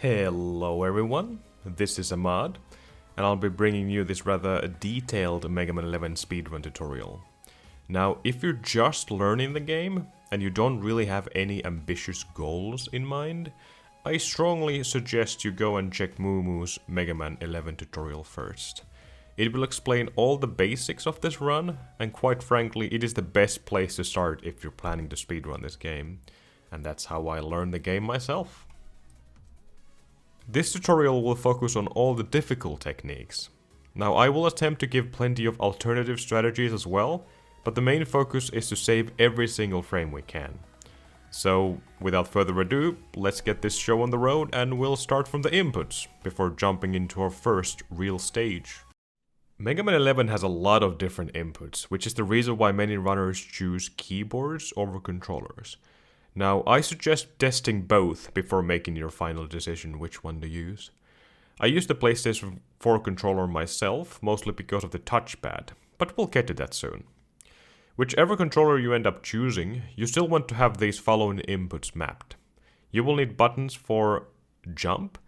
Hello everyone, this is Ahmad, and I'll be bringing you this rather detailed Megaman 11 speedrun tutorial. Now, if you're just learning the game, and you don't really have any ambitious goals in mind, I strongly suggest you go and check Moomoo's Megaman 11 tutorial first. It will explain all the basics of this run, and quite frankly, it is the best place to start if you're planning to speedrun this game. And that's how I learned the game myself. This tutorial will focus on all the difficult techniques. Now, I will attempt to give plenty of alternative strategies as well, but the main focus is to save every single frame we can. So, without further ado, let's get this show on the road and we'll start from the inputs, before jumping into our first real stage. Megaman 11 has a lot of different inputs, which is the reason why many runners choose keyboards over controllers. Now, I suggest testing both before making your final decision which one to use. I use the PlayStation 4 controller myself, mostly because of the touchpad, but we'll get to that soon. Whichever controller you end up choosing, you still want to have these following inputs mapped. You will need buttons for jump,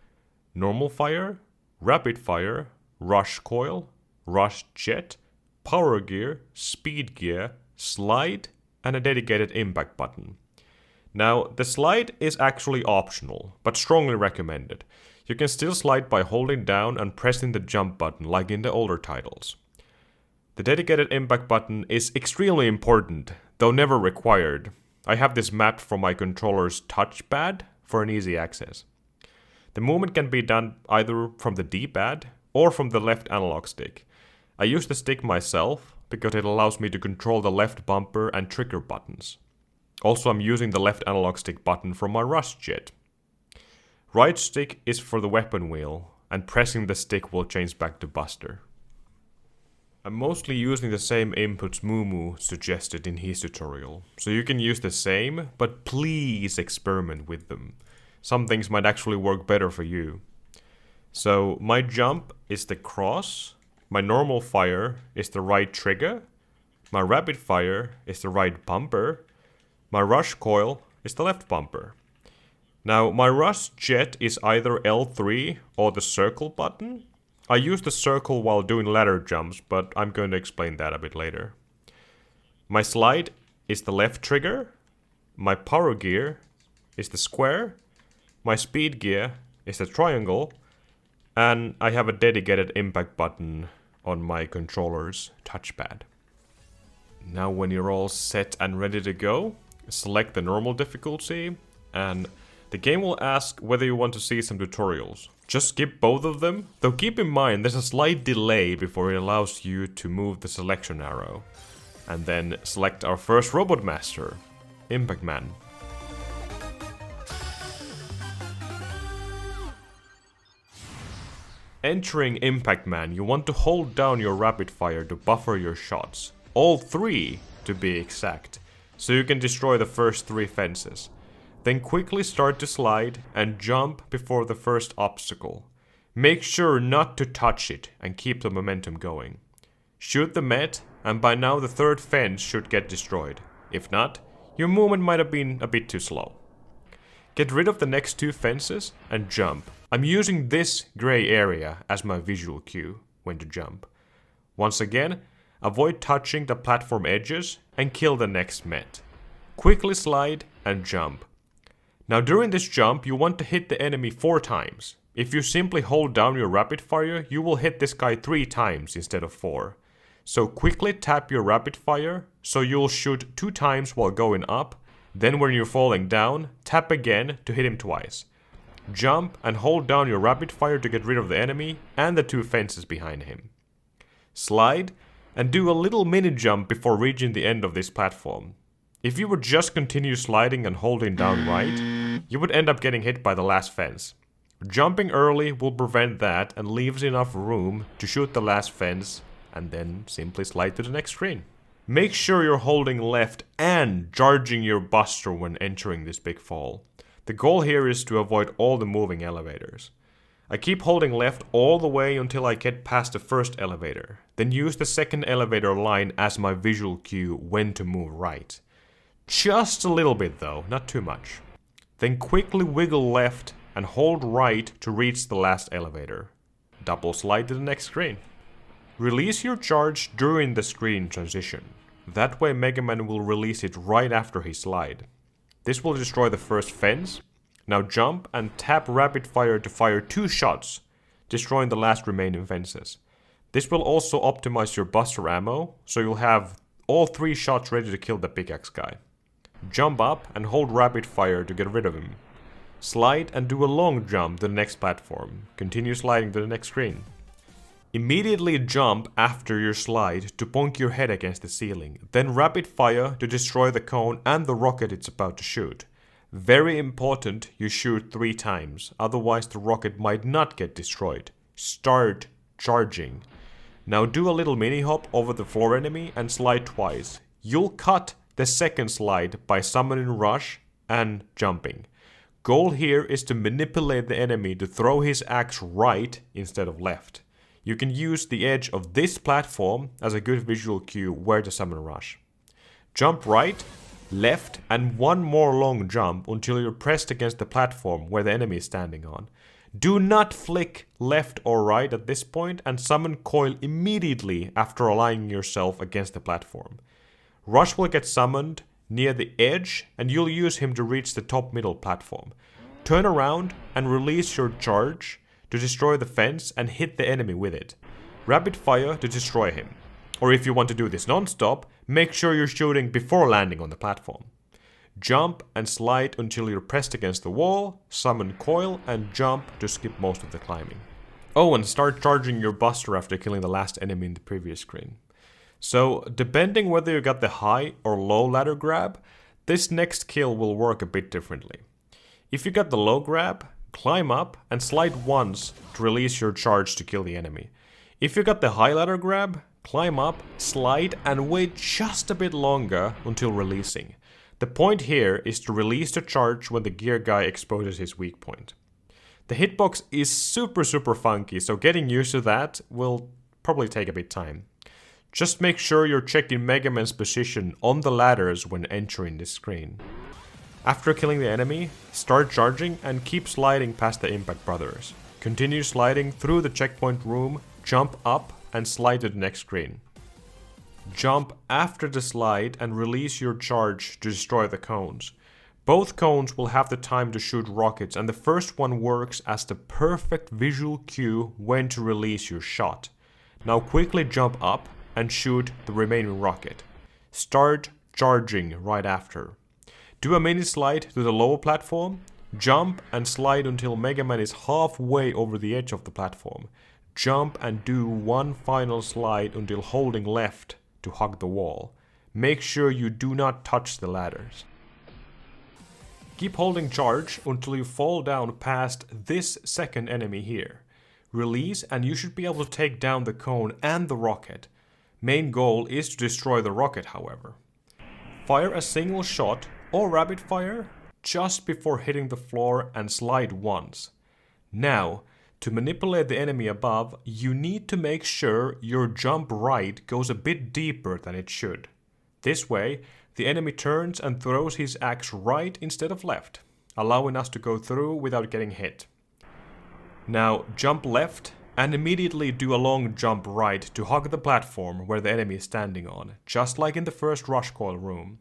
normal fire, rapid fire, rush coil, rush jet, power gear, speed gear, slide, and a dedicated impact button. Now, the slide is actually optional, but strongly recommended. You can still slide by holding down and pressing the jump button like in the older titles. The dedicated impact button is extremely important, though never required. I have this mapped from my controller's touchpad for an easy access. The movement can be done either from the D-pad or from the left analog stick. I use the stick myself because it allows me to control the left bumper and trigger buttons. Also, I'm using the left analog stick button from my rush jet. Right stick is for the weapon wheel, and pressing the stick will change back to Buster. I'm mostly using the same inputs Moomoo suggested in his tutorial, so you can use the same, but please experiment with them. Some things might actually work better for you. So, my jump is the cross, my normal fire is the right trigger, my rapid fire is the right bumper, my rush coil is the left bumper. Now, my rush jet is either L3 or the circle button. I use the circle while doing ladder jumps, but I'm going to explain that a bit later. My slide is the left trigger. My power gear is the square. My speed gear is the triangle. And I have a dedicated impact button on my controller's touchpad. Now, when you're all set and ready to go, select the normal difficulty, and the game will ask whether you want to see some tutorials. Just skip both of them, though keep in mind there's a slight delay before it allows you to move the selection arrow. And then select our first robot master, Impact Man. Entering Impact Man, you want to hold down your rapid fire to buffer your shots. All three, to be exact. So you can destroy the first 3 fences. Then quickly start to slide and jump before the first obstacle. Make sure not to touch it and keep the momentum going. Shoot the Met, and by now the 3rd fence should get destroyed. If not, your movement might have been a bit too slow. Get rid of the next 2 fences and jump. I'm using this gray area as my visual cue when to jump. Once again, avoid touching the platform edges and kill the next Met. Quickly slide and jump. Now, during this jump, you want to hit the enemy 4 times. If you simply hold down your rapid fire, you will hit this guy 3 times instead of 4. So quickly tap your rapid fire, so you'll shoot 2 times while going up. Then when you're falling down, tap again to hit him twice. Jump and hold down your rapid fire to get rid of the enemy and the 2 fences behind him. Slide and do a little mini jump before reaching the end of this platform. If you would just continue sliding and holding down right, you would end up getting hit by the last fence. Jumping early will prevent that and leaves enough room to shoot the last fence and then simply slide to the next screen. Make sure you're holding left and charging your Buster when entering this big fall. The goal here is to avoid all the moving elevators. I keep holding left all the way until I get past the first elevator, then use the second elevator line as my visual cue when to move right. Just a little bit though, not too much. Then quickly wiggle left and hold right to reach the last elevator. Double slide to the next screen. Release your charge during the screen transition. That way Megaman will release it right after he slide. This will destroy the first fence. Now jump and tap rapid fire to fire 2 shots, destroying the last remaining fences. This will also optimize your buster ammo, so you'll have all 3 shots ready to kill the pickaxe guy. Jump up and hold rapid fire to get rid of him. Slide and do a long jump to the next platform. Continue sliding to the next screen. Immediately jump after your slide to bonk your head against the ceiling. Then rapid fire to destroy the cone and the rocket it's about to shoot. Very important you shoot 3 times, otherwise the rocket might not get destroyed. Start charging. Now do a little mini hop over the floor enemy and slide twice. You'll cut the second slide by summoning rush and jumping. Goal here is to manipulate the enemy to throw his axe right instead of left. You can use the edge of this platform as a good visual cue where to summon rush. Jump right, left, and 1 more long jump until you're pressed against the platform where the enemy is standing on. Do not flick left or right at this point and summon Coil immediately after aligning yourself against the platform. Rush will get summoned near the edge and you'll use him to reach the top middle platform. Turn around and release your charge to destroy the fence and hit the enemy with it. Rapid fire to destroy him. Or if you want to do this non-stop, make sure you're shooting before landing on the platform. Jump and slide until you're pressed against the wall, summon Coil and jump to skip most of the climbing. Oh, and start charging your buster after killing the last enemy in the previous screen. So, depending whether you got the high or low ladder grab, this next kill will work a bit differently. If you got the low grab, climb up and slide once to release your charge to kill the enemy. If you got the high ladder grab, climb up, slide and wait just a bit longer until releasing. The point here is to release the charge when the gear guy exposes his weak point. The hitbox is super funky, so getting used to that will probably take a bit time. Just make sure you're checking Megaman's position on the ladders when entering this screen. After killing the enemy, start charging and keep sliding past the Impact Brothers. Continue sliding through the checkpoint room, jump up and slide to the next screen. Jump after the slide and release your charge to destroy the cones. Both cones will have the time to shoot rockets and the first one works as the perfect visual cue when to release your shot. Now quickly jump up and shoot the remaining rocket. Start charging right after. Do a mini slide to the lower platform, jump and slide until Megaman is halfway over the edge of the platform. Jump and do 1 final slide until holding left to hug the wall. Make sure you do not touch the ladders. Keep holding charge until you fall down past this second enemy here. Release and you should be able to take down the cone and the rocket. Main goal is to destroy the rocket, however. Fire a single shot or rapid fire just before hitting the floor and slide once. Now, to manipulate the enemy above, you need to make sure your jump right goes a bit deeper than it should. This way, the enemy turns and throws his axe right instead of left, allowing us to go through without getting hit. Now, jump left and immediately do a long jump right to hug the platform where the enemy is standing on, just like in the first Rush Coil room.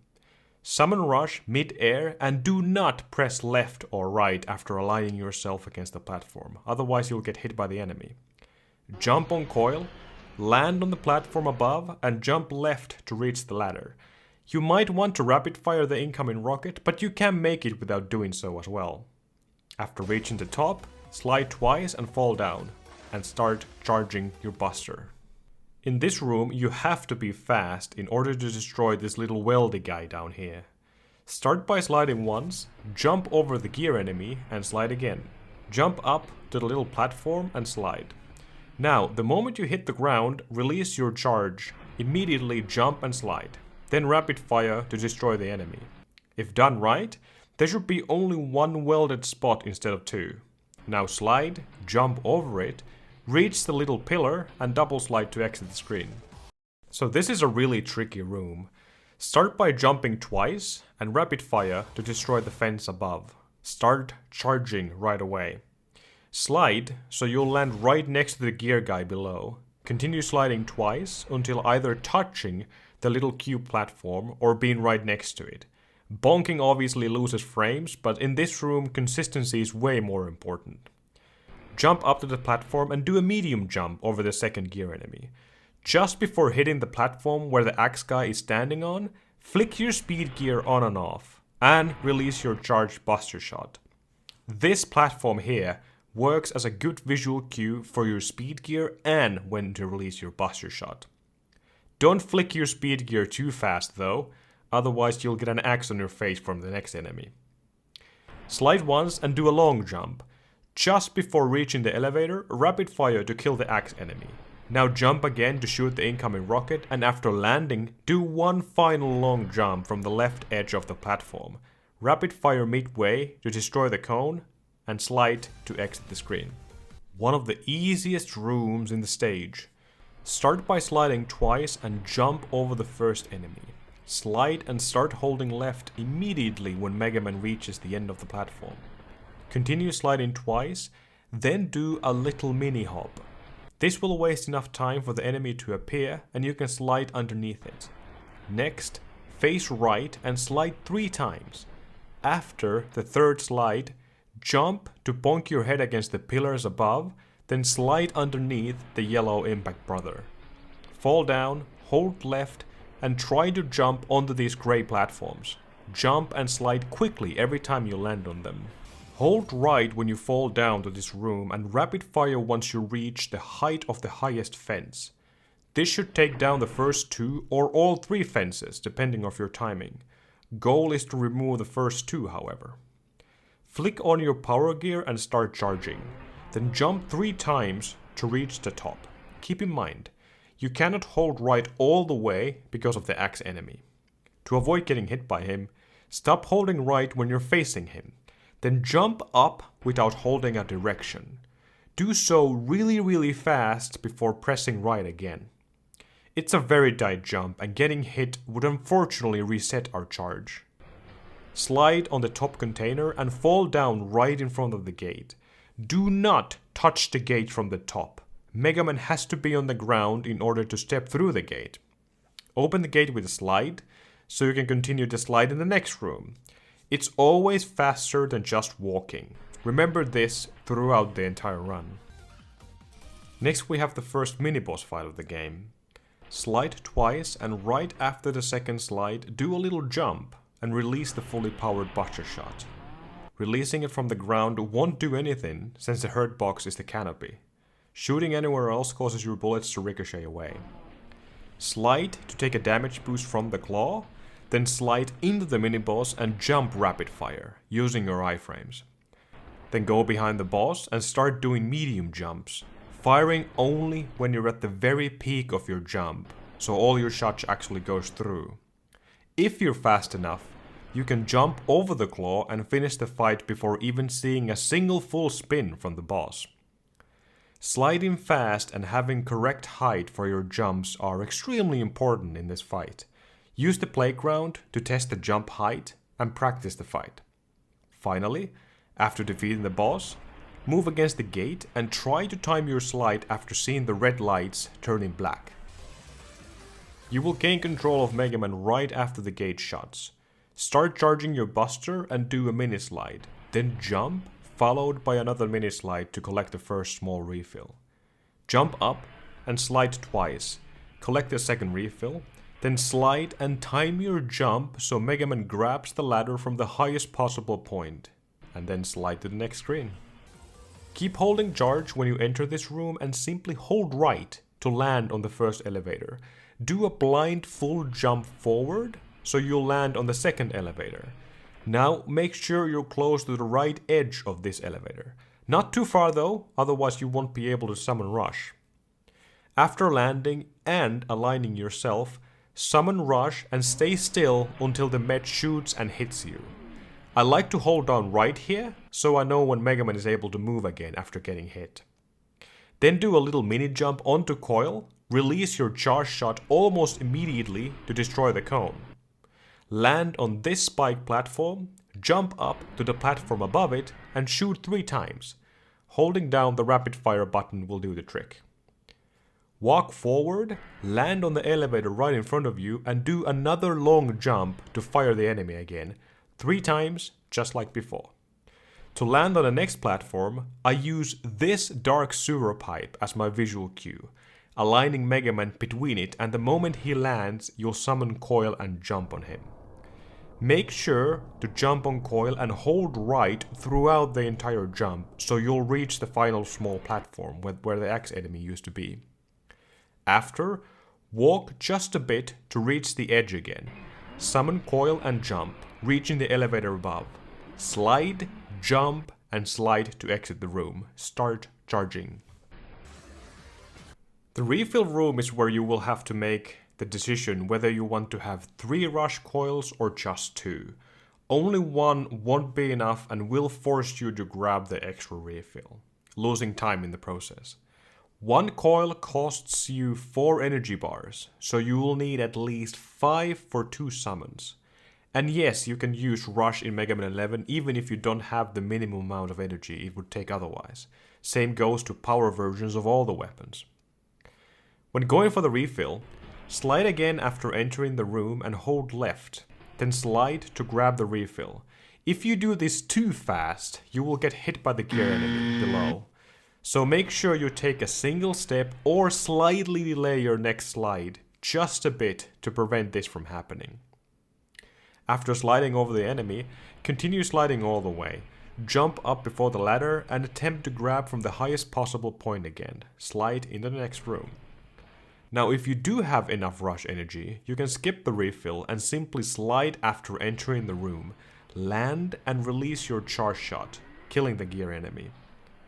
Summon Rush mid-air and do not press left or right after aligning yourself against the platform, otherwise you'll get hit by the enemy. Jump on Coil, land on the platform above and jump left to reach the ladder. You might want to rapid fire the incoming rocket, but you can make it without doing so as well. After reaching the top, slide twice and fall down, and start charging your buster. In this room you have to be fast in order to destroy this little Weldy guy down here. Start by sliding once, jump over the gear enemy and slide again. Jump up to the little platform and slide. Now, the moment you hit the ground, release your charge, immediately jump and slide. Then rapid fire to destroy the enemy. If done right, there should be only 1 welded spot instead of 2. Now slide, jump over it, reach the little pillar and double slide to exit the screen. So this is a really tricky room. Start by jumping twice and rapid fire to destroy the fence above. Start charging right away. Slide so you'll land right next to the gear guy below. Continue sliding twice until either touching the little cube platform or being right next to it. Bonking obviously loses frames, but in this room consistency is way more important. Jump up to the platform and do a medium jump over the second gear enemy. Just before hitting the platform where the axe guy is standing on, flick your speed gear on and off, and release your charged buster shot. This platform here works as a good visual cue for your speed gear and when to release your buster shot. Don't flick your speed gear too fast though, otherwise you'll get an axe on your face from the next enemy. Slide once and do a long jump. Just before reaching the elevator, rapid fire to kill the axe enemy. Now jump again to shoot the incoming rocket, and after landing, do one final long jump from the left edge of the platform. Rapid fire midway to destroy the cone, and slide to exit the screen. One of the easiest rooms in the stage. Start by sliding twice and jump over the first enemy. Slide and start holding left immediately when Megaman reaches the end of the platform. Continue sliding twice, then do a little mini hop. This will waste enough time for the enemy to appear and you can slide underneath it. Next, face right and slide 3 times. After the third slide, jump to bonk your head against the pillars above, then slide underneath the yellow impact brother. Fall down, hold left, and try to jump onto these grey platforms. Jump and slide quickly every time you land on them. Hold right when you fall down to this room and rapid fire once you reach the height of the highest fence. This should take down the first 2 or all 3 fences depending on your timing. Goal is to remove the first 2 however. Flick on your power gear and start charging. Then jump 3 times to reach the top. Keep in mind, you cannot hold right all the way because of the axe enemy. To avoid getting hit by him, stop holding right when you're facing him. Then jump up without holding a direction. Do so really fast before pressing right again. It's a very tight jump and getting hit would unfortunately reset our charge. Slide on the top container and fall down right in front of the gate. Do not touch the gate from the top. Megaman has to be on the ground in order to step through the gate. Open the gate with a slide, so you can continue to slide in the next room. It's always faster than just walking. Remember this throughout the entire run. Next we have the first mini-boss fight of the game. Slide twice and right after the second slide do a little jump and release the fully powered buster shot. Releasing it from the ground won't do anything since the hurt box is the canopy. Shooting anywhere else causes your bullets to ricochet away. Slide to take a damage boost from the claw, then slide into the mini-boss and jump rapid fire, using your iframes. Then go behind the boss and start doing medium jumps, firing only when you're at the very peak of your jump, so all your shots actually goes through. If you're fast enough, you can jump over the claw and finish the fight before even seeing a single full spin from the boss. Sliding fast and having correct height for your jumps are extremely important in this fight. Use the playground to test the jump height and practice the fight. Finally, after defeating the boss, move against the gate and try to time your slide after seeing the red lights turning black. You will gain control of Megaman right after the gate shuts. Start charging your buster and do a mini slide, then jump, followed by another mini slide to collect the first small refill. Jump up and slide twice, collect the second refill, then slide and time your jump so Megaman grabs the ladder from the highest possible point, and then slide to the next screen. Keep holding charge when you enter this room and simply hold right to land on the first elevator. Do a blind full jump forward so you'll land on the second elevator. Now make sure you're close to the right edge of this elevator. Not too far though, otherwise you won't be able to summon Rush. After landing and aligning yourself, summon Rush and stay still until the med shoots and hits you. I like to hold down right here, so I know when Megaman is able to move again after getting hit. Then do a little mini jump onto Coil, release your charge shot almost immediately to destroy the cone. Land on this spike platform, jump up to the platform above it and shoot 3 times. Holding down the rapid fire button will do the trick. Walk forward, land on the elevator right in front of you and do another long jump to fire the enemy again, 3 times just like before. To land on the next platform, I use this dark sewer pipe as my visual cue, aligning Megaman between it, and the moment he lands, you'll summon Coil and jump on him. Make sure to jump on Coil and hold right throughout the entire jump, so you'll reach the final small platform where the axe enemy used to be. After, walk just a bit to reach the edge again. Summon Coil and jump, reaching the elevator above. Slide, jump, and slide to exit the room. Start charging. The refill room is where you will have to make the decision whether you want to have 3 rush coils or just 2. Only one won't be enough and will force you to grab the extra refill, losing time in the process. 1 coil costs you 4 energy bars, so you will need at least 5 for 2 summons. And yes, you can use Rush in Megaman 11 even if you don't have the minimum amount of energy it would take otherwise. Same goes to power versions of all the weapons. When going for the refill, slide again after entering the room and hold left, then slide to grab the refill. If you do this too fast, you will get hit by the gear enemy below. So make sure you take a single step or slightly delay your next slide just a bit to prevent this from happening. After sliding over the enemy, continue sliding all the way. Jump up before the ladder and attempt to grab from the highest possible point again. Slide into the next room. Now if you do have enough rush energy, you can skip the refill and simply slide after entering the room, land and release your charge shot, killing the gear enemy.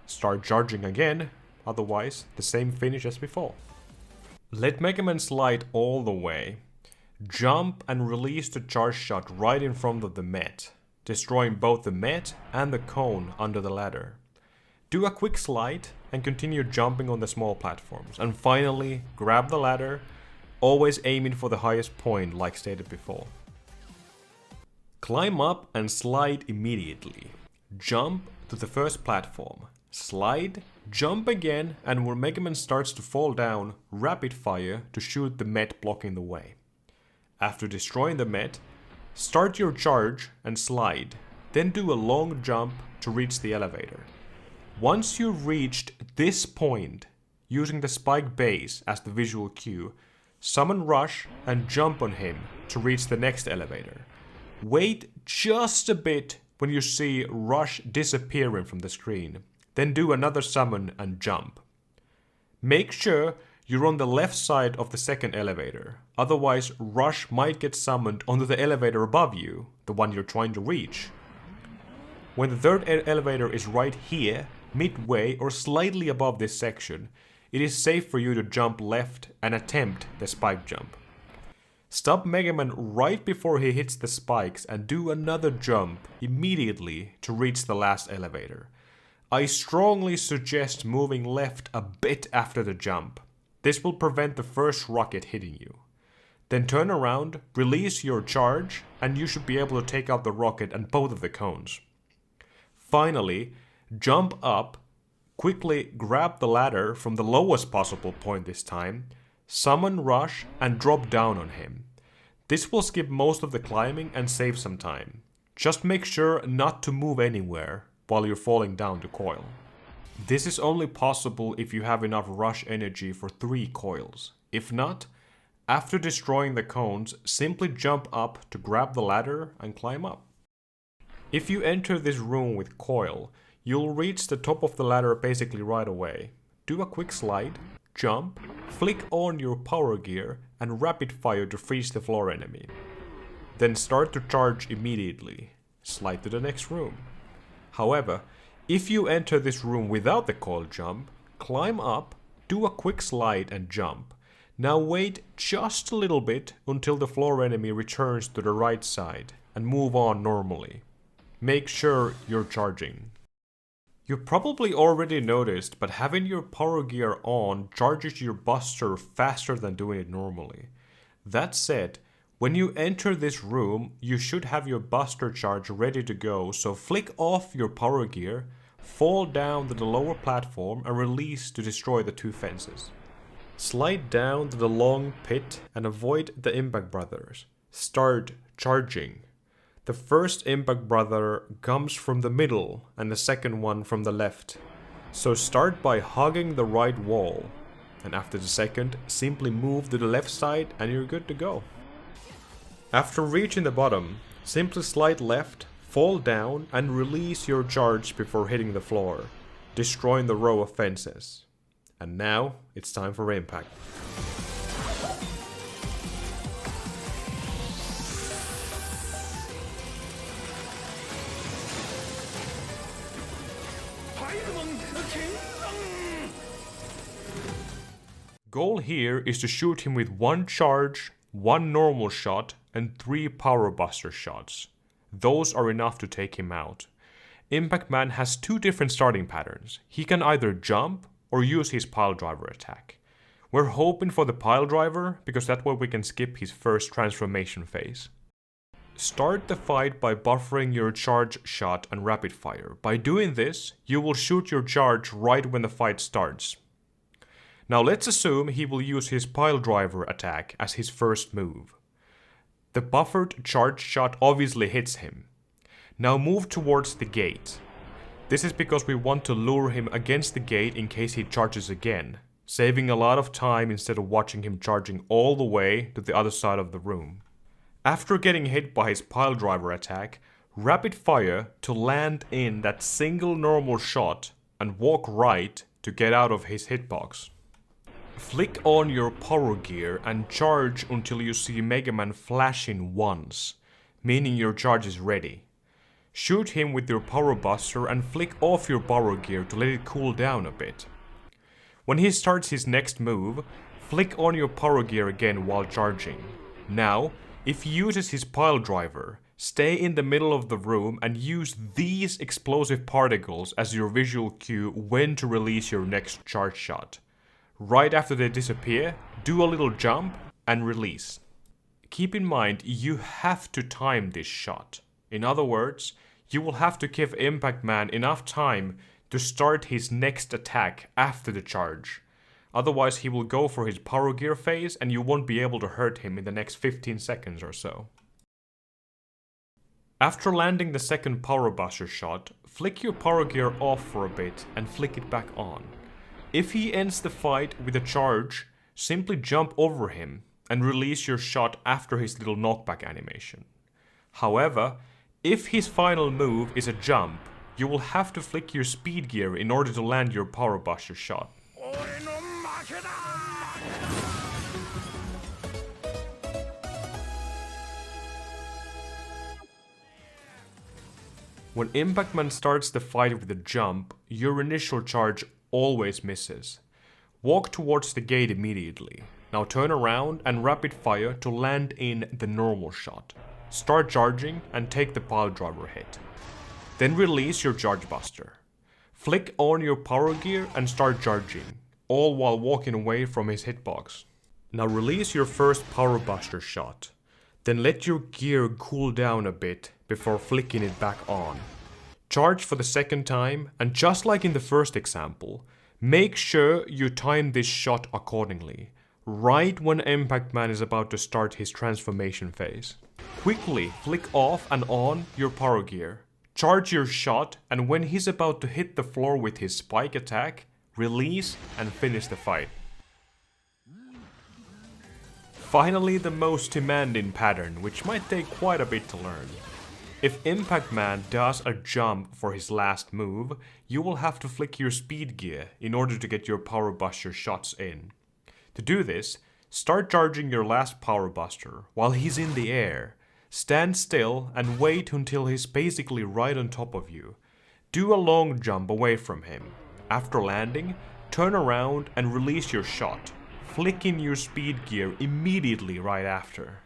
Start charging again, otherwise the same finish as before. Let Megaman slide all the way. Jump and release the charge shot right in front of the Met, destroying both the Met and the cone under the ladder. Do a quick slide and continue jumping on the small platforms. And finally, grab the ladder, always aiming for the highest point like stated before. Climb up and slide immediately. Jump to the first platform. Slide, jump again, and when Megaman starts to fall down, rapid fire to shoot the Met blocking the way. After destroying the Met, start your charge and slide, then do a long jump to reach the elevator. Once you've reached this point, using the spike base as the visual cue, summon Rush and jump on him to reach the next elevator. Wait just a bit when you see Rush disappearing from the screen, then do another summon and jump. Make sure you're on the left side of the second elevator, otherwise Rush might get summoned onto the elevator above you, the one you're trying to reach. When the third elevator is right here, midway or slightly above this section, it is safe for you to jump left and attempt the spike jump. Stop Megaman right before he hits the spikes and do another jump immediately to reach the last elevator. I strongly suggest moving left a bit after the jump. This will prevent the first rocket hitting you. Then turn around, release your charge, and you should be able to take out the rocket and both of the cones. Finally, jump up, quickly grab the ladder from the lowest possible point this time, summon Rush and drop down on him. This will skip most of the climbing and save some time. Just make sure not to move anywhere while you're falling down to Coil. This is only possible if you have enough rush energy for 3 coils. If not, after destroying the cones, simply jump up to grab the ladder and climb up. If you enter this room with Coil, you'll reach the top of the ladder basically right away. Do a quick slide, jump, flick on your power gear and rapid fire to freeze the floor enemy. Then start to charge immediately. Slide to the next room. However, if you enter this room without the Coil jump, climb up, do a quick slide and jump. Now wait just a little bit until the floor enemy returns to the right side and move on normally. Make sure you're charging. You probably already noticed, but having your power gear on charges your buster faster than doing it normally. That said, When you enter this room, you should have your buster charge ready to go, so flick off your power gear, fall down to the lower platform and release to destroy the 2 fences. Slide down to the long pit and avoid the impact brothers. Start charging. The first impact brother comes from the middle and the second one from the left. So start by hugging the right wall, and after the second, simply move to the left side and you're good to go. After reaching the bottom, simply slide left, fall down and release your charge before hitting the floor, destroying the row of fences. And now, it's time for impact. Goal here is to shoot him with 1 charge, 1 normal shot and 3 power buster shots. Those are enough to take him out. Impact Man has 2 different starting patterns. He can either jump or use his pile driver attack. We're hoping for the pile driver because that way we can skip his first transformation phase. Start the fight by buffering your charge shot and rapid fire. By doing this, you will shoot your charge right when the fight starts. Now let's assume he will use his pile driver attack as his first move. The buffered charge shot obviously hits him. Now move towards the gate. This is because we want to lure him against the gate in case he charges again, saving a lot of time instead of watching him charging all the way to the other side of the room. After getting hit by his pile driver attack, rapid fire to land in that single normal shot and walk right to get out of his hitbox. Flick on your power gear and charge until you see Megaman flashing once, meaning your charge is ready. Shoot him with your power buster and flick off your power gear to let it cool down a bit. When he starts his next move, flick on your power gear again while charging. Now, if he uses his pile driver, stay in the middle of the room and use these explosive particles as your visual cue when to release your next charge shot. Right after they disappear, do a little jump and release. Keep in mind, you have to time this shot. In other words, you will have to give Impact Man enough time to start his next attack after the charge. Otherwise he will go for his power gear phase and you won't be able to hurt him in the next 15 seconds or so. After landing the second power buster shot, flick your power gear off for a bit and flick it back on. If he ends the fight with a charge, simply jump over him and release your shot after his little knockback animation. However, if his final move is a jump, you will have to flick your speed gear in order to land your power buster shot. When Impact Man starts the fight with a jump, your initial charge always misses. Walk towards the gate immediately. Now turn around and rapid fire to land in the normal shot. Start charging and take the pile driver hit. Then release your charge buster. Flick on your power gear and start charging, all while walking away from his hitbox. Now release your first power buster shot. Then let your gear cool down a bit before flicking it back on. Charge for the second time, and just like in the first example, make sure you time this shot accordingly, right when Impact Man is about to start his transformation phase. Quickly flick off and on your power gear. Charge your shot, and when he's about to hit the floor with his spike attack, release and finish the fight. Finally, the most demanding pattern, which might take quite a bit to learn. If Impact Man does a jump for his last move, you will have to flick your speed gear in order to get your power buster shots in. To do this, start charging your last power buster while he's in the air. Stand still and wait until he's basically right on top of you. Do a long jump away from him. After landing, turn around and release your shot, flicking your speed gear immediately right after.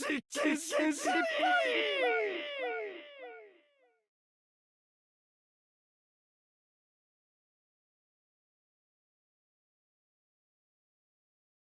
実験失敗